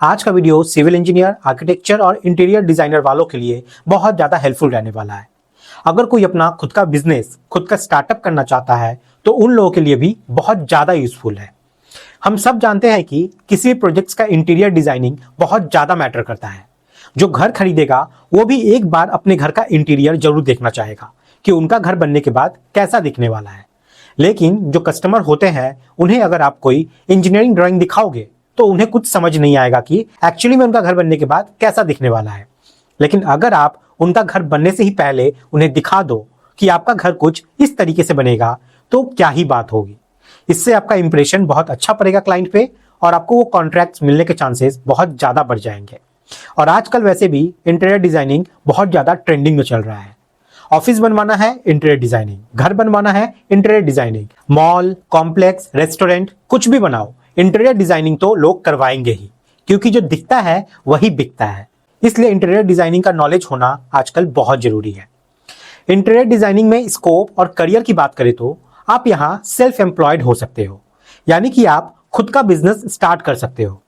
आज का video civil engineer, architecture और इंटीरियर डिजाइनर वालों के लिए बहुत ज़्यादा हेल्पफुल रहने वाला है। अगर कोई अपना खुद का बिजनेस, खुद का स्टार्टअप करना चाहता है तो उन लोगों के लिए भी बहुत ज़्यादा यूजफुल है। हम सब जानते हैं कि किसी भी प्रोजेक्ट्स का इंटीरियर डिजाइनिंग बहुत ज़्यादा मैटर करता है। जो घर खरीदेगा वो भी एक बार अपने घर का इंटीरियर जरूर देखना चाहेगा कि उनका घर बनने के बाद कैसा दिखने वाला है। लेकिन जो कस्टमर होते हैं उन्हें अगर आप कोई इंजीनियरिंग ड्राइंग दिखाओगे तो उन्हें कुछ समझ नहीं आएगा कि एक्चुअली में उनका घर बनने के बाद कैसा दिखने वाला है। लेकिन अगर आप उनका घर बनने से ही पहले उन्हें दिखा दो कि आपका घर कुछ इस तरीके से बनेगा तो क्या ही बात होगी। इससे आपका इंप्रेशन बहुत अच्छा पड़ेगा क्लाइंट पे और आपको वो कॉन्ट्रैक्ट्स मिलने के चांसेस बहुत ज़्यादा बढ़ जाएंगे। और आजकल वैसे भी इंटीरियर डिजाइनिंग बहुत ज़्यादा ट्रेंडिंग में चल रहा है। ऑफिस बनवाना है इंटीरियर डिजाइनिंग, घर बनवाना है interior designing, mall, complex, restaurant, कुछ भी बनाओ इंटीरियर डिजाइनिंग तो लोग करवाएंगे ही, क्योंकि जो दिखता है वही बिकता है। इसलिए इंटीरियर डिजाइनिंग का नॉलेज होना आजकल बहुत जरूरी है। इंटीरियर डिजाइनिंग में स्कोप और करियर की बात करें तो आप यहाँ सेल्फ एम्प्लॉयड हो सकते हो, यानी कि आप खुद का बिजनेस स्टार्ट कर सकते हो।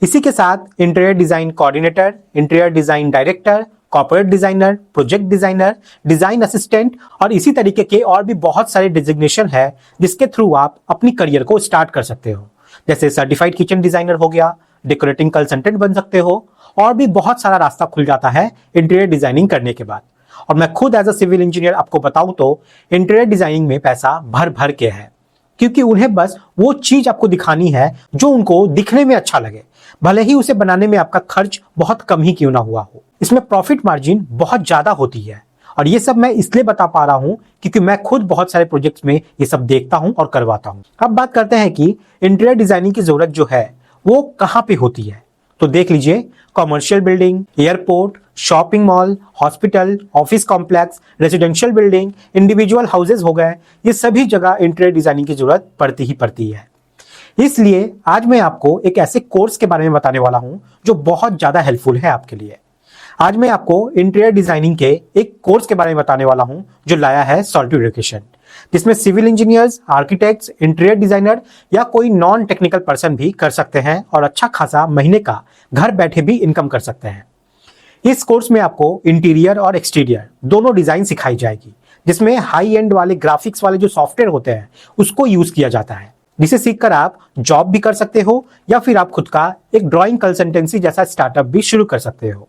इसी के साथ interior design coordinator, interior design director, corporate designer, project designer, design assistant और इसी तरीके के और भी बहुत सारे डिजिग्नेशन है जिसके थ्रू आप अपनी करियर को स्टार्ट कर सकते हो। जैसे सर्टिफाइड किचन डिजाइनर हो गया, डेकोरेटिंग कंसल्टेंट बन सकते हो और भी बहुत सारा रास्ता खुल जाता है इंटीरियर डिजाइनिंग करने के बाद। और मैं खुद एज अ सिविल इंजीनियर आपको बताऊं तो इंटीरियर डिजाइनिंग में पैसा भर भर के है, क्योंकि उन्हें बस वो चीज आपको दिखानी है जो उनको दिखने में अच्छा लगे, भले ही उसे बनाने में आपका खर्च बहुत कम ही क्यों ना हुआ हो। इसमें प्रॉफिट मार्जिन बहुत ज्यादा होती है और ये सब मैं इसलिए बता पा रहा हूं क्योंकि मैं खुद बहुत सारे प्रोजेक्ट्स में ये सब देखता हूं और करवाता हूं। अब बात करते हैं कि इंटीरियर डिजाइनिंग की जरूरत जो है वो कहां पे होती है। तो देख लीजिए, commercial building, airport, shopping mall, hospital, office complex, residential building, individual houses हो गए, ये सभी जगह इंटीरियर डिजाइनिंग की जरूरत पड़ती ही पड़ती है। इसलिए आज मैं आपको एक ऐसे कोर्स के बारे में बताने वाला हूं जो बहुत ज्यादा हेल्पफुल है आपके लिए। आज मैं आपको इंटीरियर डिजाइनिंग के एक कोर्स के बारे में बताने वाला हूं जो लाया है सॉल्टिव एजुकेशन, जिसमें civil engineers, architects, interior designer या कोई नॉन टेक्निकल पर्सन भी कर सकते हैं और अच्छा खासा महीने का घर बैठे भी इनकम कर सकते हैं। इस कोर्स में आपको इंटीरियर और एक्सटीरियर दोनों डिजाइन सिखाई जाएगी, जिसमें हाई एंड वाले ग्राफिक्स वाले जो सॉफ्टवेयर होते हैं उसको यूज किया जाता है, जिसे सीखकर आप जॉब भी कर सकते हो या फिर आप खुद का एक ड्राइंग कंसल्टेंसी जैसा स्टार्टअप भी शुरू कर सकते हो।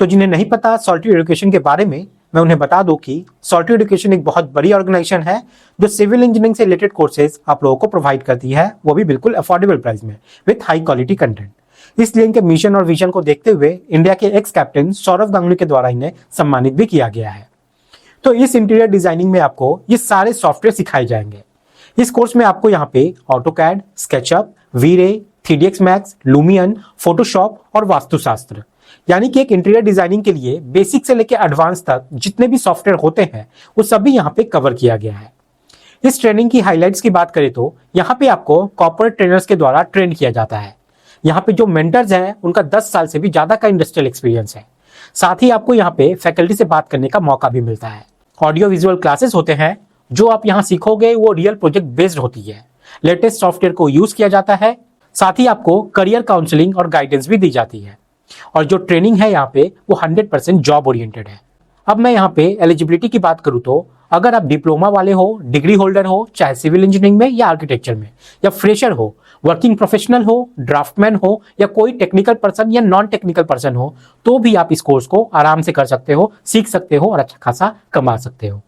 तो जिन्हें नहीं पता सॉल्टिव एजुकेशन के बारे में, मैं उन्हें बता दूं कि सॉल्टिव एजुकेशन एक बहुत बड़ी ऑर्गेनाइजेशन है जो सिविल इंजीनियरिंग से रिलेटेड कोर्सेज आप लोगों को प्रोवाइड करती है, वो भी बिल्कुल अफोर्डेबल प्राइस में विथ हाई क्वालिटी कंटेंट। इसलिए इनके मिशन और विजन को देखते हुए इंडिया के एक्स कैप्टन सौरव गांगुली के द्वारा इन्हें सम्मानित भी किया गया है। तो इस इंटीरियर डिजाइनिंग में आपको ये सारे सॉफ्टवेयर सिखाए जाएंगे। इस कोर्स में आपको यहाँ पे AutoCAD, SketchUp, V Ray, 3ds Max, Lumion, Photoshop और वास्तुशास्त्र, यानी कि एक इंटीरियर डिजाइनिंग के लिए बेसिक से लेकर एडवांस तक जितने भी सॉफ्टवेयर होते हैं वो सभी यहाँ पे कवर किया गया है। इस ट्रेनिंग की हाइलाइट्स की बात करें तो यहाँ पे आपको कॉर्पोरेट ट्रेनर्स के द्वारा ट्रेन किया जाता है। यहाँ पे जो मेंटर्स हैं उनका 10 साल से भी ज्यादा का इंडस्ट्रियल एक्सपीरियंस है। साथ ही आपको यहाँ पे फैकल्टी से बात करने का मौका भी मिलता है। ऑडियो विजुअल क्लासेस होते हैं, जो आप यहाँ सीखोगे वो रियल प्रोजेक्ट बेस्ड होती है। लेटेस्ट सॉफ्टवेयर को यूज किया जाता है। साथ ही आपको करियर काउंसलिंग और गाइडेंस भी दी जाती है और जो ट्रेनिंग है यहाँ पे वो 100% जॉब ओरिएंटेड है। अब मैं यहाँ पे एलिजिबिलिटी की बात करूँ तो अगर आप डिप्लोमा वाले हो, डिग्री होल्डर हो, चाहे सिविल इंजीनियरिंग में या आर्किटेक्चर में, या फ्रेशर हो, वर्किंग प्रोफेशनल हो, ड्राफ्टमैन हो या कोई टेक्निकल पर्सन या नॉन टेक्निकल पर्सन हो, तो भी आप इस कोर्स को आराम से कर सकते हो, सीख सकते हो और अच्छा खासा कमा सकते हो।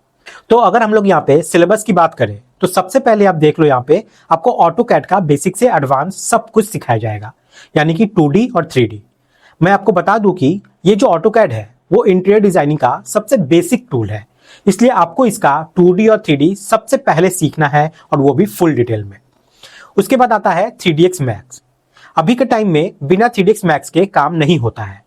तो अगर हम लोग यहाँ पे सिलेबस की बात करें तो सबसे पहले आप देख लो, यहाँ पे आपको ऑटोकैड का बेसिक से एडवांस सब कुछ सिखाया जाएगा, यानी कि 2D और 3D। मैं आपको बता दूं कि ये जो ऑटोकैड है वो इंटीरियर डिजाइनिंग का सबसे बेसिक टूल है, इसलिए आपको इसका 2D और 3D सबसे पहले सीखना है और वो भी फुल डिटेल में। उसके बाद आता है 3ds मैक्स। अभी के टाइम में बिना 3ds मैक्स के काम नहीं होता है।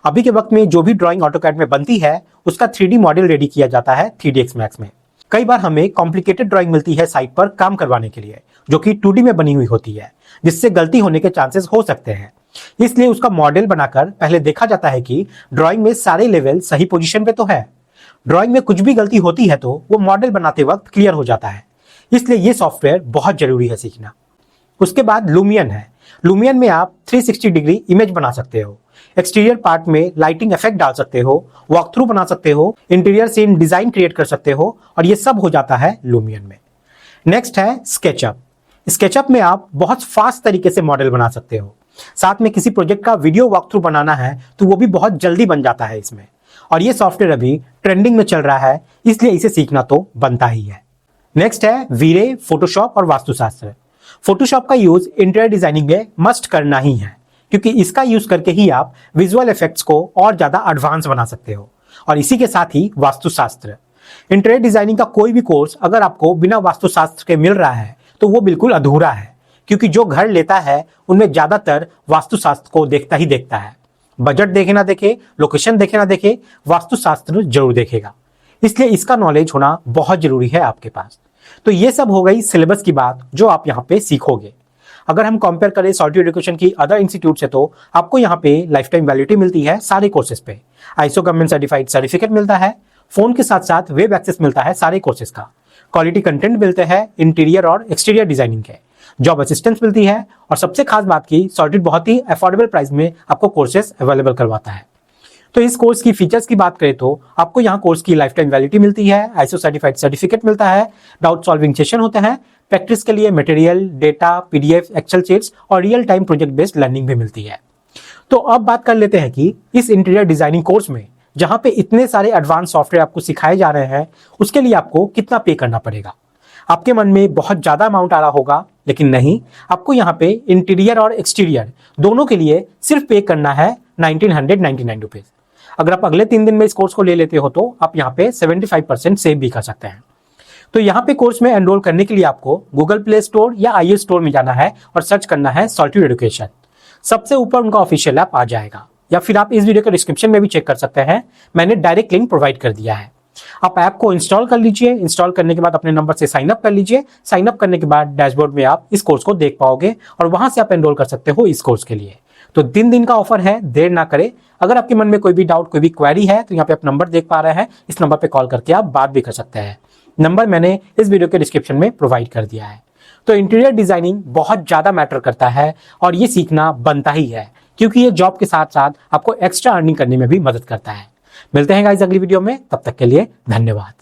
अभी के वक्त में जो भी ड्राइंग ऑटोकैड में बनती है उसका 3D मॉडल रेडी किया जाता है 3ds मैक्स में। कई बार हमें कॉम्प्लिकेटेड ड्राइंग मिलती है साइट पर काम करवाने के लिए, जो कि 2D में बनी हुई होती है, जिससे गलती होने के चांसेस हो सकते हैं। इसलिए उसका मॉडल बनाकर पहले देखा जाता है कि ड्राइंग में सारे लेवल सही पोजीशन पे तो है। ड्राइंग में कुछ भी गलती होती है तो वो मॉडल बनाते वक्त क्लियर हो जाता है। इसलिए ये सॉफ्टवेयर बहुत जरूरी है सीखना। उसके बाद लुमियन है। लुमियन में आप 360 डिग्री इमेज बना सकते हो, एक्सटीरियर पार्ट में लाइटिंग इफेक्ट डाल सकते हो, वॉक थ्रू बना सकते हो, इंटीरियर सीन डिजाइन क्रिएट कर सकते हो, और ये सब हो जाता है लुमियन में। नेक्स्ट है स्केचअप। स्केचअप में आप बहुत फास्ट तरीके से मॉडल बना सकते हो, साथ में किसी प्रोजेक्ट का वीडियो वॉक थ्रू बनाना है तो वो भी बहुत जल्दी बन जाता है इसमें। और ये सॉफ्टवेयर अभी ट्रेंडिंग में चल रहा है, इसलिए इसे सीखना तो बनता ही है। नेक्स्ट है वीरे, फोटोशॉप और वास्तुशास्त्र। फोटोशॉप का यूज इंटीरियर डिजाइनिंग में मस्ट करना ही है, क्योंकि इसका यूज करके ही आप विजुअल इफेक्ट्स को और ज्यादा एडवांस बना सकते हो। और इसी के साथ ही वास्तुशास्त्र। इंटीरियर डिजाइनिंग का कोई भी कोर्स अगर आपको बिना वास्तुशास्त्र के मिल रहा है तो वो बिल्कुल अधूरा है, क्योंकि जो घर लेता है उनमें ज्यादातर वास्तुशास्त्र को देखता ही देखता है। बजट देखे ना देखे, लोकेशन देखे ना देखे, वास्तुशास्त्र जरूर देखेगा। इसलिए इसका नॉलेज होना बहुत जरूरी है आपके पास। तो ये सब हो गई सिलेबस की बात जो आप यहाँ पे सीखोगे। अगर हम कंपेयर करें सॉलिट्यूड एजुकेशन की अदर इंस्टीट्यूट से तो आपको यहाँ पे लाइफ टाइम वैलिडिटी मिलती है सारे कोर्सेज पे, आईएसओ गवर्नमेंट सर्टिफाइड सर्टिफिकेट मिलता है, फोन के साथ साथ वेब एक्सेस मिलता है सारे कोर्सेज का, क्वालिटी कंटेंट मिलते हैं इंटीरियर और एक्सटीरियर डिजाइनिंग के, जॉब असिस्टेंस मिलती है, और सबसे खास बात की सॉलिट्यूड बहुत ही अफोर्डेबल प्राइस में आपको कोर्सेज अवेलेबल करवाता है। तो इस कोर्स की फीचर्स की बात करें तो आपको यहाँ कोर्स की लाइफ टाइम वैलिडिटी मिलती है, आईएसओ सर्टिफाइड सर्टिफिकेट मिलता है, डाउट सॉल्विंग सेशन होते हैं, प्रैक्टिस के लिए material, data, PDF, excel sheets और real time project based learning भी मिलती है। तो अब बात कर लेते हैं कि इस इंटीरियर डिजाइनिंग कोर्स में जहां पे इतने सारे एडवांस सॉफ्टवेयर आपको सिखाए जा रहे हैं, उसके लिए आपको कितना पे करना पड़ेगा। आपके मन में बहुत ज्यादा अमाउंट आ रहा होगा, लेकिन नहीं, आपको यहाँ पे इंटीरियर और एक्सटीरियर दोनों के लिए सिर्फ पे करना है 1999 रुपीज। अगर आप अगले 3 दिन में इस कोर्स को ले लेते हो तो आप यहाँ पे 75% सेव भी कर सकते हैं। तो यहाँ पे कोर्स में एनरोल करने के लिए आपको गूगल प्ले स्टोर या आईएस स्टोर में जाना है और सर्च करना है सॉलिट्यूड एजुकेशन। सबसे ऊपर उनका ऑफिशियल ऐप आ जाएगा, या फिर आप इस वीडियो के डिस्क्रिप्शन में भी चेक कर सकते हैं, मैंने डायरेक्ट लिंक प्रोवाइड कर दिया है। आप ऐप को इंस्टॉल कर लीजिए, इंस्टॉल करने के बाद अपने नंबर से साइन अप कर लीजिए। साइन अप करने के बाद डैशबोर्ड में आप इस कोर्स को देख पाओगे और वहां से आप एनरोल कर सकते हो इस कोर्स के लिए। तो 3 दिन का ऑफर है, देर ना करें। अगर आपके मन में कोई भी डाउट, कोई भी क्वेरी है तो यहाँ पे आप नंबर देख पा रहे हैं, इस नंबर पे कॉल करके आप बात भी कर सकते हैं। नंबर मैंने इस वीडियो के डिस्क्रिप्शन में प्रोवाइड कर दिया है। तो इंटीरियर डिजाइनिंग बहुत ज्यादा मैटर करता है और ये सीखना बनता ही है, क्योंकि ये जॉब के साथ साथ आपको एक्स्ट्रा अर्निंग करने में भी मदद करता है। मिलते हैं गाइस अगली वीडियो में, तब तक के लिए धन्यवाद।